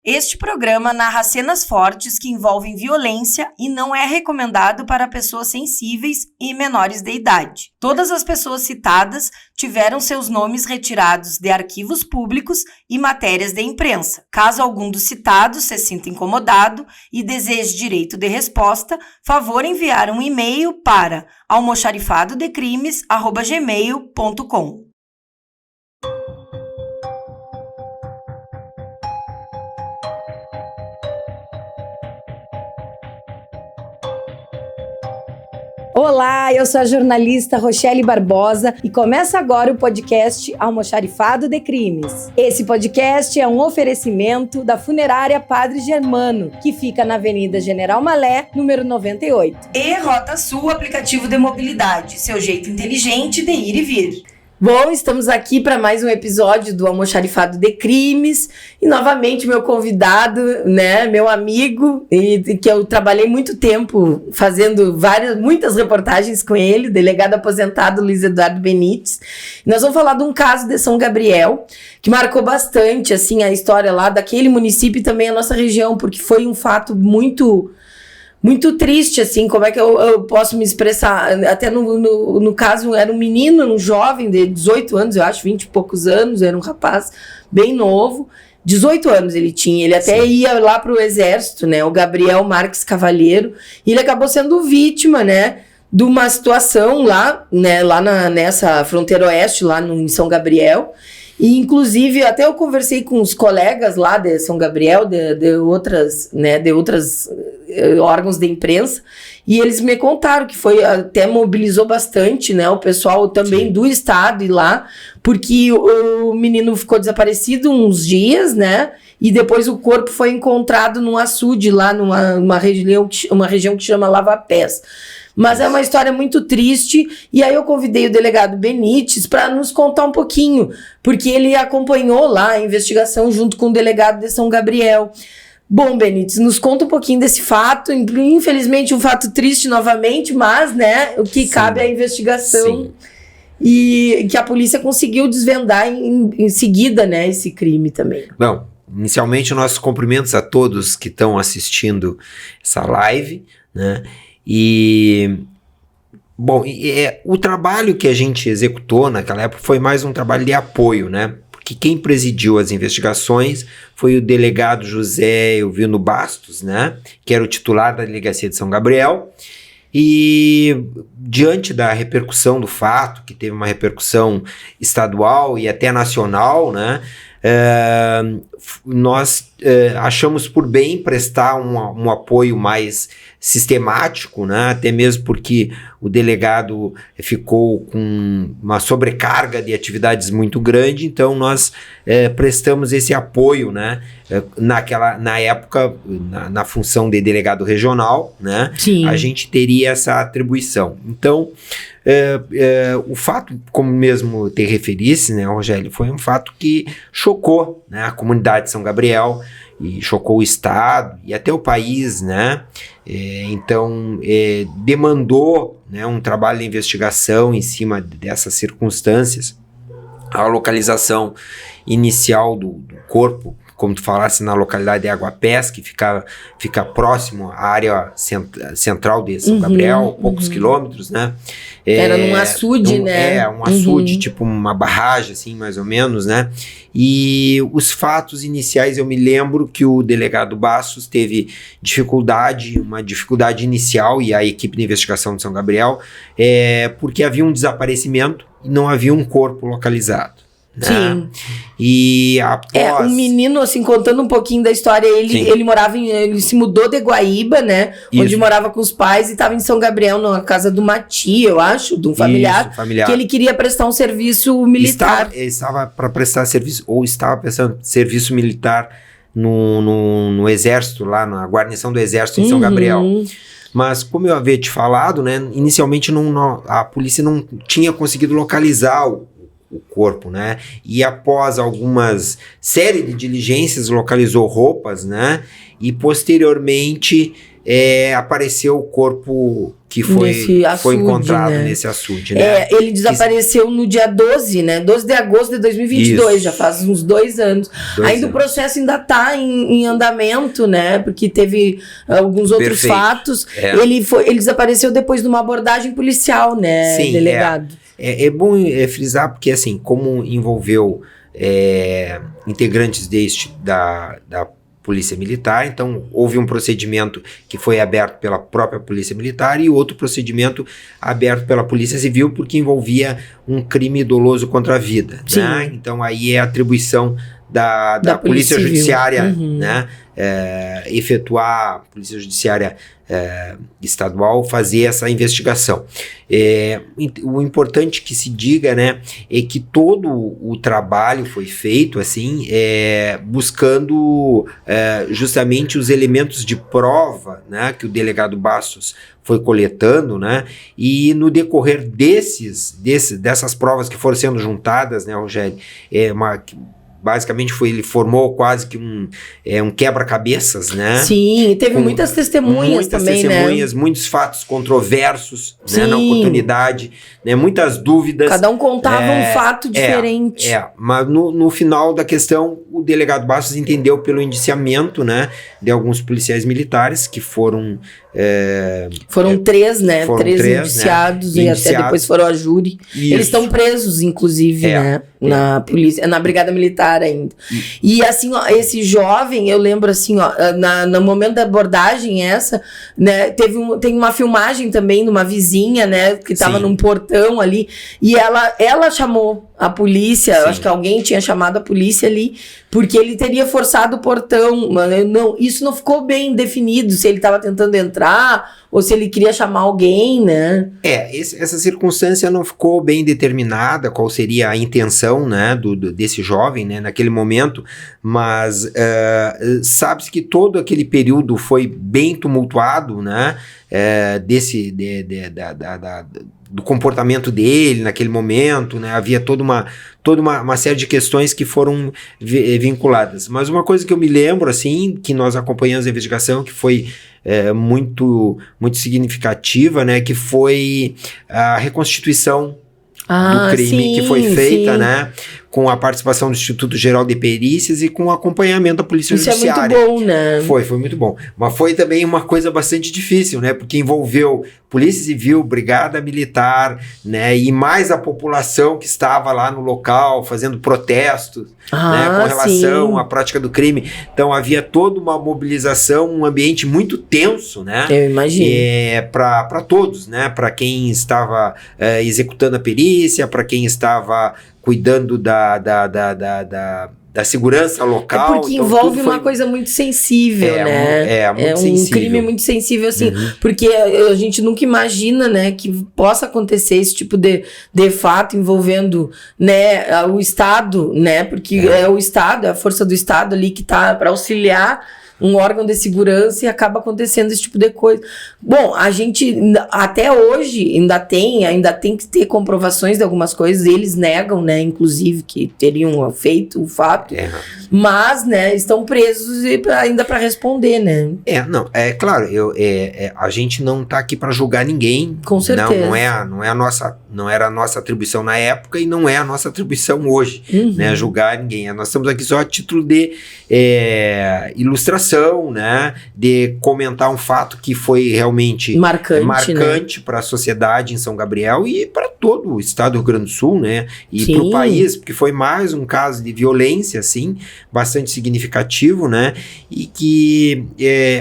Este programa narra cenas fortes que envolvem violência e não é recomendado para pessoas sensíveis e menores de idade. Todas as pessoas citadas tiveram seus nomes retirados de arquivos públicos e matérias de imprensa. Caso algum dos citados se sinta incomodado e deseje direito de resposta, favor enviar um e-mail para almoxarifadodecrimes@gmail.com. Olá, eu sou a jornalista Rochelle Barbosa e começa agora o podcast Almoxarifado de Crimes. Esse podcast é um oferecimento da Funerária Padre Germano, que fica na Avenida General Malé, número 98. E Rota Sul, aplicativo de mobilidade, seu jeito inteligente de ir e vir. Bom, estamos aqui para mais um episódio do Almoxarifado de Crimes e novamente meu convidado, meu amigo, e que eu trabalhei muito tempo fazendo muitas reportagens com ele, o delegado aposentado Luiz Eduardo Benites. Nós vamos falar de um caso de São Gabriel que marcou bastante assim a história lá daquele município e também a nossa região, porque foi um fato muito triste, assim, como é que eu posso me expressar? Até no caso, era um menino, um jovem de 18 anos, eu acho, 20 e poucos anos, era um rapaz bem novo, 18 anos ele tinha, ele até ia lá pro exército, o Gabriel Marques Cavalheiro, e ele acabou sendo vítima, de uma situação lá, nessa fronteira oeste, lá em São Gabriel. E, inclusive, até eu conversei com os colegas lá de São Gabriel, de outros órgãos de imprensa, e eles me contaram que até mobilizou bastante, o pessoal também do estado ir lá, porque o menino ficou desaparecido uns dias, e depois o corpo foi encontrado num açude lá, uma região que chama Lava Pés. Mas é uma história muito triste, e aí eu convidei o delegado Benites para nos contar um pouquinho, porque ele acompanhou lá a investigação junto com o delegado de São Gabriel. Bom, Benites, nos conta um pouquinho desse fato, infelizmente um fato triste novamente, mas o que cabe à investigação e que a polícia conseguiu desvendar em seguida, esse crime também. Bom, inicialmente nossos cumprimentos a todos que estão assistindo essa live, E, bom, o trabalho que a gente executou naquela época foi mais um trabalho de apoio, Porque quem presidiu as investigações foi o delegado José Elvino Bastos, Que era o titular da delegacia de São Gabriel. E diante da repercussão do fato, que teve uma repercussão estadual e até nacional, nós achamos por bem prestar um apoio mais sistemático, até mesmo porque o delegado ficou com uma sobrecarga de atividades muito grande, então nós prestamos esse apoio, na época, na função de delegado regional, Sim. A gente teria essa atribuição. Então, o fato, como mesmo te referisse, Rogério, foi um fato que chocou, a comunidade de São Gabriel e chocou o estado e até o país, Então, demandou, um trabalho de investigação em cima dessas circunstâncias. A localização inicial do corpo, como tu falasse, na localidade de Aguapés, que fica próximo à área central de São Gabriel, poucos quilômetros, Era num açude, um açude, tipo uma barragem, assim, mais ou menos, E os fatos iniciais, eu me lembro que o delegado Bastos teve uma dificuldade inicial, e a equipe de investigação de São Gabriel, porque havia um desaparecimento e não havia um corpo localizado. Sim. E após... um menino, assim, contando um pouquinho da história, ele se mudou de Guaíba, onde morava com os pais, e estava em São Gabriel, na casa de uma tia, eu acho, de um familiar, que ele queria prestar um serviço militar. Estava para prestar serviço, ou estava prestando serviço militar no exército, lá na guarnição do exército em São Gabriel. Mas, como eu havia te falado, inicialmente a polícia não tinha conseguido localizar o corpo, E após algumas série de diligências localizou roupas, E posteriormente apareceu o corpo que foi açude, encontrado, né? Nesse açude, né? Ele desapareceu no dia 12, né? 12 de agosto de 2022, Isso. já faz uns 2 anos. Ainda o processo ainda está em andamento, né? Porque teve alguns outros fatos. Ele desapareceu depois de uma abordagem policial, né, Sim, delegado? É bom frisar, porque assim, como envolveu integrantes da Polícia Militar, então houve um procedimento que foi aberto pela própria Polícia Militar e outro procedimento aberto pela Polícia Civil, porque envolvia um crime doloso contra a vida, né? Então aí é a atribuição da Polícia Judiciária, né? Efetuar, a Polícia Judiciária estadual fazer essa investigação. O importante que se diga, né, é que todo o trabalho foi feito assim, buscando justamente os elementos de prova, né, que o delegado Bastos foi coletando, né, e no decorrer dessas provas que foram sendo juntadas, né, Rogério, basicamente ele formou quase que um quebra-cabeças, né? Sim, e teve muitas testemunhas também, né? Muitos fatos controversos, né, na oportunidade, né? Muitas dúvidas. Cada um contava um fato diferente. Mas no final da questão, o delegado Bastos entendeu pelo indiciamento, né, de alguns policiais militares que foram... foram 3, né? Foram 3 3 indiciados, né? E até depois foram a júri. Isso. Eles estão presos, inclusive, né? Na polícia, na Brigada Militar ainda. E assim, ó, esse jovem, eu lembro assim, ó, no momento da abordagem né? Tem uma filmagem também de uma vizinha, né? Que tava num portão ali. E ela chamou a polícia, eu acho que alguém tinha chamado a polícia ali, porque ele teria forçado o portão. Isso não ficou bem definido, se ele estava tentando entrar ou se ele queria chamar alguém, né? Essa circunstância não ficou bem determinada, qual seria a intenção, né, desse jovem, né, naquele momento, mas sabe-se que todo aquele período foi bem tumultuado, né, do comportamento dele naquele momento, né? Havia toda uma série de questões que foram vinculadas. Mas uma coisa que eu me lembro, assim, que nós acompanhamos a investigação, que foi muito, muito significativa, né? Que foi a reconstituição do crime que foi feita, né? Com a participação do Instituto Geral de Perícias e com o acompanhamento da Polícia Judiciária. Isso é muito bom, né? Foi muito bom. Mas foi também uma coisa bastante difícil, né? Porque envolveu Polícia Civil, Brigada Militar, né? E mais a população que estava lá no local fazendo protestos, né? Com relação à prática do crime. Então havia toda uma mobilização, um ambiente muito tenso, né? Eu imagino. Para todos, né? Para quem estava executando a perícia, para quem estava cuidando da segurança local. Porque então, envolve uma coisa muito sensível, né? Muito sensível. Um crime muito sensível, assim, porque a gente nunca imagina, né, que possa acontecer esse tipo de fato envolvendo, né, o Estado, né, porque é o Estado, é a força do Estado ali que tá para auxiliar um órgão de segurança e acaba acontecendo esse tipo de coisa. Bom, a gente até hoje ainda tem que ter comprovações de algumas coisas, eles negam, né, inclusive que teriam feito o fato, mas, né, estão presos ainda para responder, né? Claro, a gente não tá aqui para julgar ninguém. Com certeza. Não era a nossa atribuição na época e não é a nossa atribuição hoje, né, julgar ninguém. Nós estamos aqui só a título de ilustração, né, de comentar um fato que foi realmente marcante, né, para a sociedade em São Gabriel e para todo o estado do Rio Grande do Sul, né, e para o país, porque foi mais um caso de violência, assim, bastante significativo, né, e que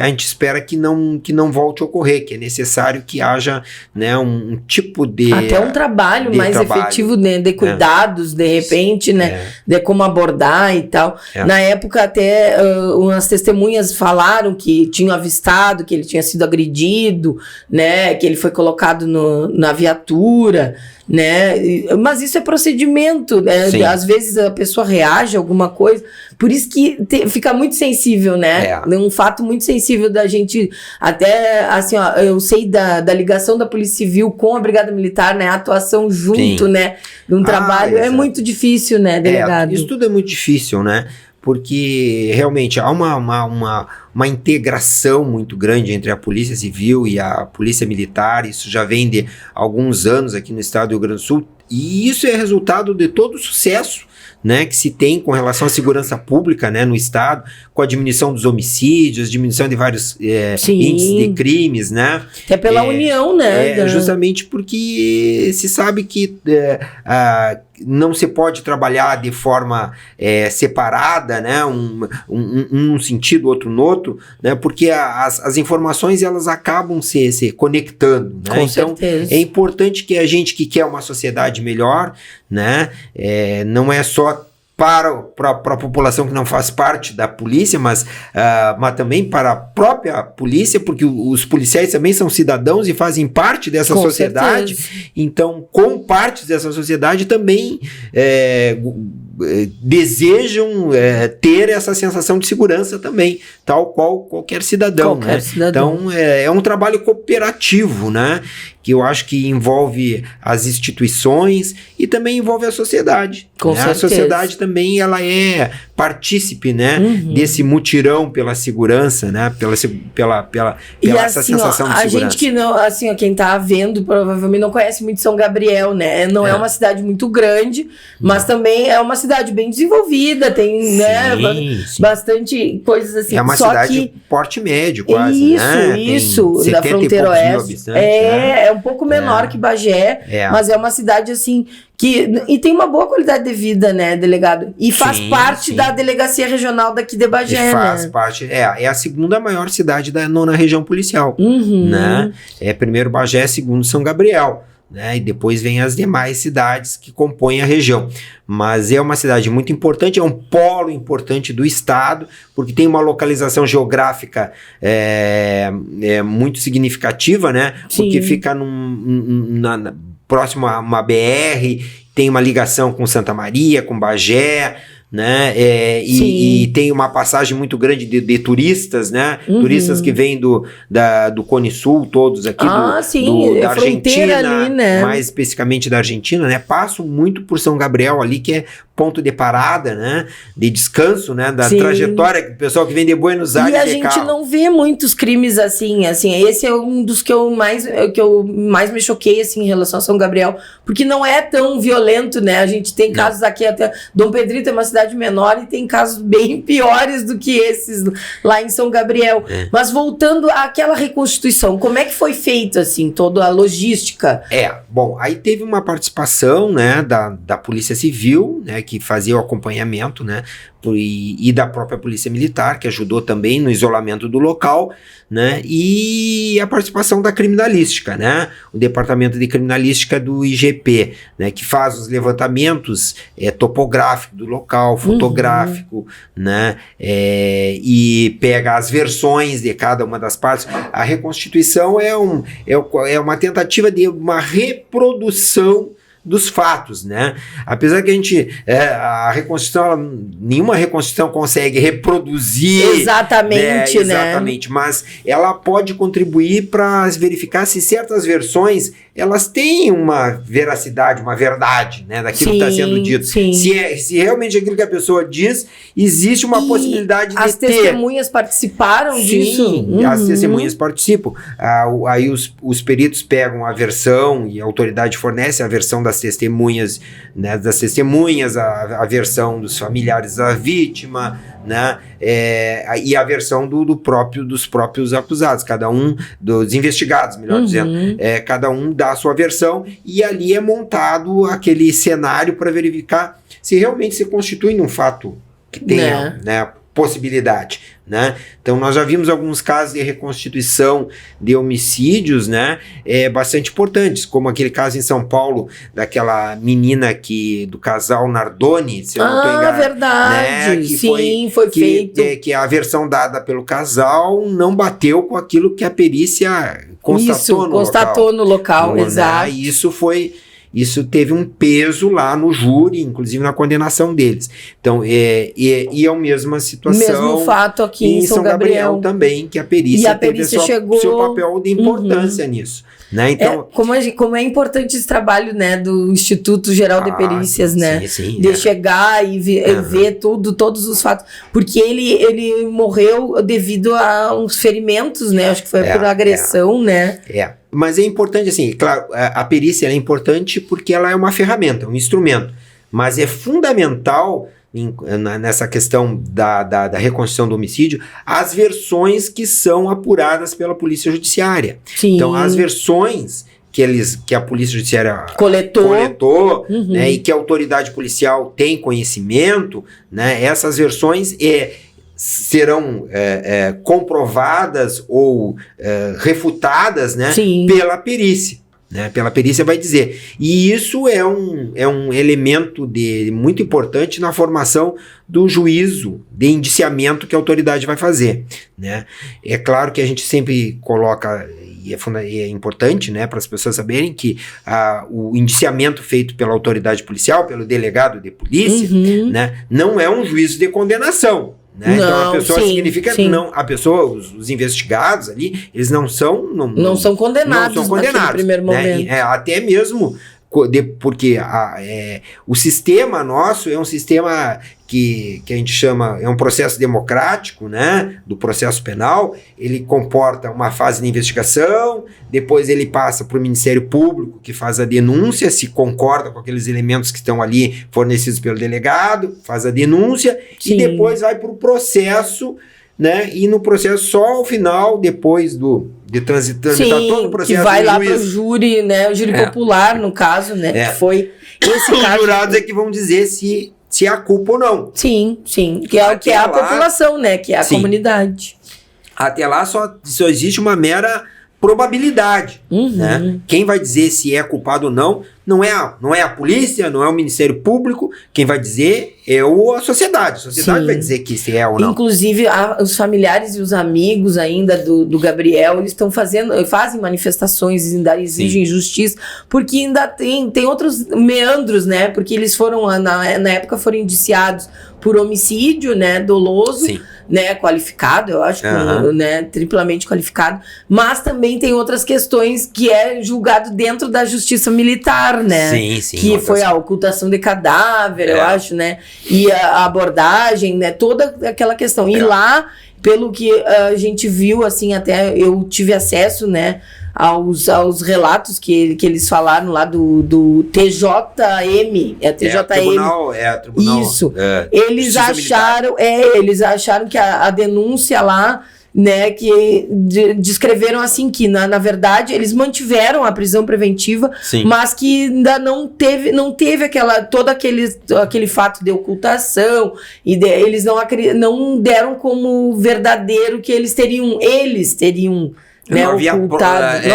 a gente espera que não volte a ocorrer, que é necessário que haja, né, um tipo de... Até um trabalho mais efetivo, né, de cuidados, de repente, né, de como abordar e tal. Na época até umas testemunhas falaram que tinham avistado, que ele tinha sido agredido, né, que ele foi colocado na viatura, né, mas isso é procedimento, né, às vezes a pessoa reage a alguma coisa, por isso que fica muito sensível, né, um fato muito sensível da gente, até assim, ó, eu sei da ligação da Polícia Civil com a Brigada Militar, né, a atuação junto, né, num trabalho, é muito difícil, né, delegado? Isso tudo é muito difícil, né, porque realmente há uma integração muito grande entre a Polícia Civil e a Polícia Militar. Isso já vem de alguns anos aqui no estado do Rio Grande do Sul, e isso é resultado de todo o sucesso, né, que se tem com relação à segurança pública, né, no estado, com a diminuição dos homicídios, diminuição de vários índices de crimes, né? Até pela união, né? Justamente porque se sabe que não se pode trabalhar de forma separada, né, um sentido, outro no outro, né, porque as informações elas acabam se conectando, né? Com certeza. É importante que a gente que quer uma sociedade melhor, né, não é só para a população que não faz parte da polícia, mas também para a própria polícia, porque os policiais também são cidadãos e fazem parte dessa sociedade. Certeza. Então, como partes dessa sociedade, também desejam ter essa sensação de segurança também, tal qual qualquer cidadão. Então, é um trabalho cooperativo, né? Que eu acho que envolve as instituições e também envolve a sociedade. Com né? A sociedade também ela é partícipe, né, desse mutirão pela segurança, né, pela essa assim, sensação de segurança. A gente que não, assim, quem tá vendo provavelmente não conhece muito São Gabriel, né? Não é uma cidade muito grande, mas também é uma cidade bem desenvolvida, tem, bastante coisas assim. É uma cidade porte médio, quase, né? Isso, da fronteira oeste. É um pouco menor que Bagé, mas é uma cidade assim e tem uma boa qualidade de vida, né, delegado? E faz parte da delegacia regional daqui de Bagé, faz parte, é a segunda maior cidade da nona região policial, né? Primeiro Bagé, segundo São Gabriel, né? E depois vem as demais cidades que compõem a região. Mas é uma cidade muito importante, é um polo importante do estado, porque tem uma localização geográfica muito significativa, né? Porque fica próximo a uma BR, tem uma ligação com Santa Maria, com Bagé, né? E tem uma passagem muito grande de turistas, né? Turistas que vêm do Cone Sul, todos aqui da Argentina, ali, né? Mais especificamente da Argentina, né? Passam muito por São Gabriel ali, que é ponto de parada, né? De descanso, né? Da trajetória do pessoal que vem de Buenos Aires. E a gente não vê muitos crimes assim. Esse é um dos que eu mais me choquei assim em relação a São Gabriel, porque não é tão violento, né? A gente tem casos aqui, até Dom Pedrito é uma cidade menor e tem casos bem piores do que esses lá em São Gabriel. Mas voltando àquela reconstituição, como é que foi feito assim, toda a logística? Bom, aí teve uma participação, né, da Polícia Civil, né, que fazia o acompanhamento, né, e da própria Polícia Militar, que ajudou também no isolamento do local, né, e a participação da criminalística, né, o Departamento de Criminalística do IGP, né, que faz os levantamentos topográficos do local, fotográfico, né, e pega as versões de cada uma das partes. A reconstituição é uma tentativa de uma reprodução dos fatos, né? Apesar que a gente, a reconstrução, nenhuma reconstrução consegue reproduzir exatamente, exatamente, mas ela pode contribuir para verificar se certas versões elas têm uma veracidade, uma verdade, né, daquilo que está sendo dito. Se realmente aquilo que a pessoa diz, existe uma possibilidade de ter. As testemunhas participaram disso? As testemunhas participam. Aí os peritos pegam a versão e a autoridade fornece a versão das testemunhas, né, a versão dos familiares da vítima, né, e a versão dos próprios acusados, cada um dos investigados, melhor dizendo, cada um dá a sua versão e ali é montado aquele cenário para verificar se realmente se constitui num fato que tenha, né, possibilidade, né? Então nós já vimos alguns casos de reconstituição de homicídios, né, bastante importantes, como aquele caso em São Paulo daquela menina do casal Nardoni, se eu não estou enganado, verdade, né, que foi feito, que a versão dada pelo casal não bateu com aquilo que a perícia constatou no local, exato. Né? isso teve um peso lá no júri, inclusive na condenação deles. Então, é a mesma situação. Mesmo fato aqui em São Gabriel também, que a perícia, teve seu papel de importância nisso. Né? Então, como é importante esse trabalho, né, do Instituto Geral de Perícias, né? Sim, de chegar e ver todos os fatos. Porque ele morreu devido a uns ferimentos, né? Acho que foi por agressão, né? Mas é importante, assim, claro, a perícia é importante porque ela é uma ferramenta, um instrumento. Mas é fundamental nessa questão da reconstrução do homicídio, as versões que são apuradas pela Polícia Judiciária. Sim. Então, as versões que a Polícia Judiciária coletou né, e que a autoridade policial tem conhecimento, né, essas versões serão comprovadas ou refutadas, né, pela perícia. Né, pela perícia vai dizer. E isso é um elemento muito importante na formação do juízo de indiciamento que a autoridade vai fazer. Né? É claro que a gente sempre coloca, e é importante, né, para as pessoas saberem que o indiciamento feito pela autoridade policial, pelo delegado de polícia, né, não é um juízo de condenação. Né? Não, então a pessoa significa não, a pessoa, os investigados ali, eles não são condenados naquele primeiro momento. Né? Até mesmo porque o sistema nosso é um sistema que a gente chama, é um processo democrático, né, do processo penal. Ele comporta uma fase de investigação, depois ele passa para o Ministério Público, que faz a denúncia, se concorda com aqueles elementos que estão ali fornecidos pelo delegado, faz a denúncia, e depois vai para o processo, né, e no processo só ao final, depois de transitar todo o processo, que vai lá para o júri, né, o júri popular, no caso, né, que foi esse caso. Os jurados é que vão dizer se há culpa ou não. Sim, que é a população, né, que é a comunidade. Até lá só existe uma mera probabilidade, né? Quem vai dizer se é culpado ou não é a polícia, não é o Ministério Público. Quem vai dizer é a sociedade. A sociedade vai dizer que se é ou não. Inclusive, os familiares e os amigos ainda do Gabriel, eles fazem manifestações, ainda exigem justiça, porque ainda tem outros meandros, né? Porque eles na época foram indiciados por homicídio, né, doloso. Né, qualificado, eu acho, né, triplamente qualificado, mas também tem outras questões que é julgado dentro da justiça militar, né, que foi a ocultação de cadáver, eu acho, né, e a abordagem, né, toda aquela questão, e lá, pelo que a gente viu, assim, até eu tive acesso, né, aos relatos que eles falaram lá do TJM, Tribunal. Isso. Eles acharam que a denúncia lá, né, que descreveram assim que na verdade eles mantiveram a prisão preventiva, mas que ainda não teve todo aquele fato de ocultação e eles não deram como verdadeiro que eles teriam né, não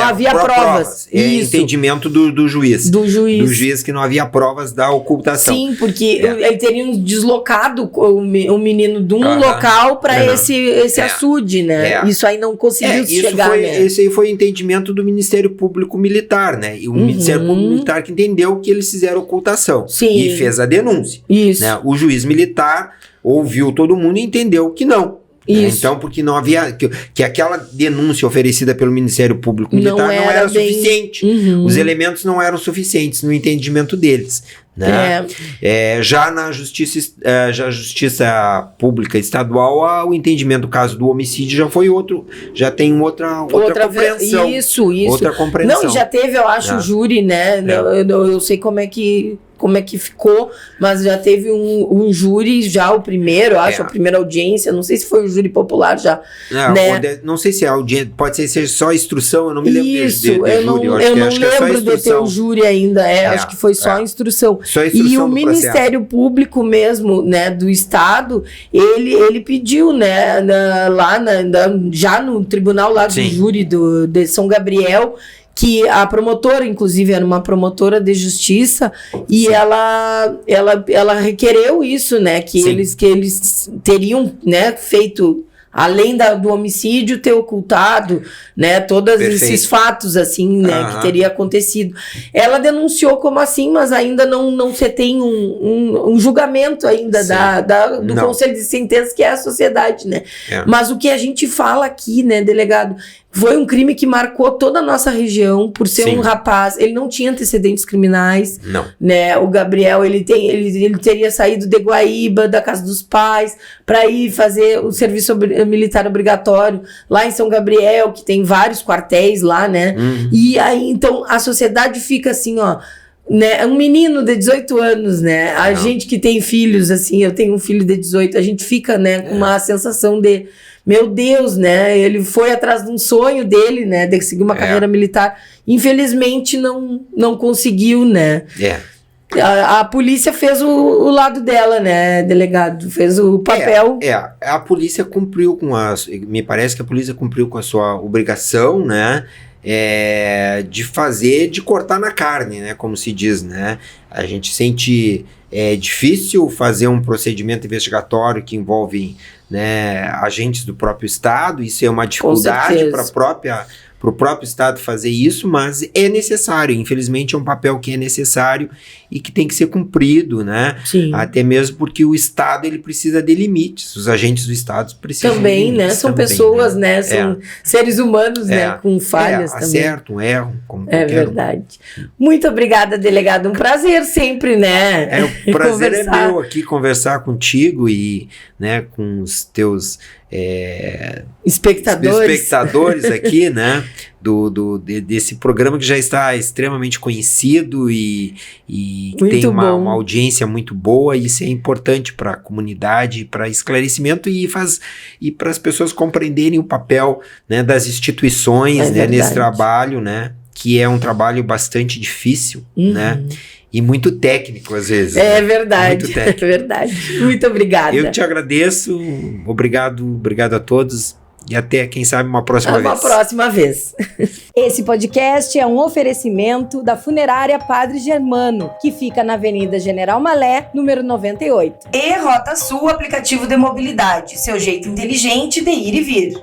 havia provas. Isso. Entendimento do juiz. Do juiz que não havia provas da ocultação. Sim, porque ele teria deslocado o menino de um local para esse açude, né? Isso aí não conseguiu chegar, né? Esse aí foi o entendimento do Ministério Público Militar, né? E o Ministério Público Militar que entendeu que eles fizeram ocultação. E fez a denúncia. Isso. Né? O juiz militar ouviu todo mundo e entendeu que não. Então, porque não havia... Que aquela denúncia oferecida pelo Ministério Público Militar não era suficiente. Os elementos não eram suficientes no entendimento deles. Né? Já na Justiça Pública Estadual, o entendimento do caso do homicídio já foi outro, já tem outra compreensão. Isso. Outra compreensão. Não, já teve, eu acho, o júri, né? Eu sei como é que ficou, mas já teve um júri, já o primeiro, acho, a primeira audiência, não sei se foi o júri popular já, não sei se é audiência, pode ser só instrução, eu não me lembro de júri, eu não lembro de ter o júri ainda, acho que foi só instrução. E o Ministério Público mesmo, né, do Estado, ele pediu, né, já no tribunal lá do júri de São Gabriel, que a promotora, inclusive, era uma promotora de justiça, e ela requereu isso, né, que eles teriam, né, feito além do homicídio, ter ocultado, né, todos esses fatos, assim, né, que teria acontecido. Ela denunciou como assim, mas ainda não se tem um julgamento ainda do Conselho de Sentença, que é a sociedade, né? Mas o que a gente fala aqui, né, delegado, foi um crime que marcou toda a nossa região por ser um rapaz. Ele não tinha antecedentes criminais. Não. Né? O Gabriel, ele teria saído de Guaíba, da casa dos pais, para ir fazer o serviço militar obrigatório lá em São Gabriel, que tem vários quartéis lá, né? E aí, então, a sociedade fica assim, ó, né? Um menino de 18 anos, né? A gente que tem filhos, assim, eu tenho um filho de 18, a gente fica, né, com uma sensação de... Meu Deus, né? Ele foi atrás de um sonho dele, né? De seguir uma carreira militar. Infelizmente, não conseguiu, né? A polícia fez o lado dela, né, delegado? Fez o papel. A polícia cumpriu me parece que a polícia cumpriu com a sua obrigação, né? De cortar na carne, né? Como se diz, né? A gente sente difícil fazer um procedimento investigatório que envolve, né, agentes do próprio Estado. Isso é uma dificuldade para o próprio Estado fazer isso, mas é necessário. Infelizmente, é um papel que é necessário e que tem que ser cumprido, né? Sim. Até mesmo porque o Estado, ele precisa de limites. Os agentes do Estado precisam também, de limites. Né? São pessoas, né? São seres humanos, né? Com falhas também. Acertam, erram, como É verdade. Muito obrigada, delegado. Um prazer sempre, né? O prazer é meu aqui conversar contigo e, né, com os teus espectadores aqui, né? Desse programa que já está extremamente conhecido e que tem uma audiência muito boa. E isso é importante para a comunidade, para esclarecimento e para as pessoas compreenderem o papel, né, das instituições, né, nesse trabalho, né, que é um trabalho bastante difícil, né? E muito técnico, às vezes. É verdade, é verdade. Muito obrigada. Eu te agradeço, obrigado a todos e até, quem sabe, uma próxima vez. Uma próxima vez. Esse podcast é um oferecimento da Funerária Padre Germano, que fica na Avenida General Malé, número 98. E Rota Sul, aplicativo de mobilidade, seu jeito inteligente de ir e vir.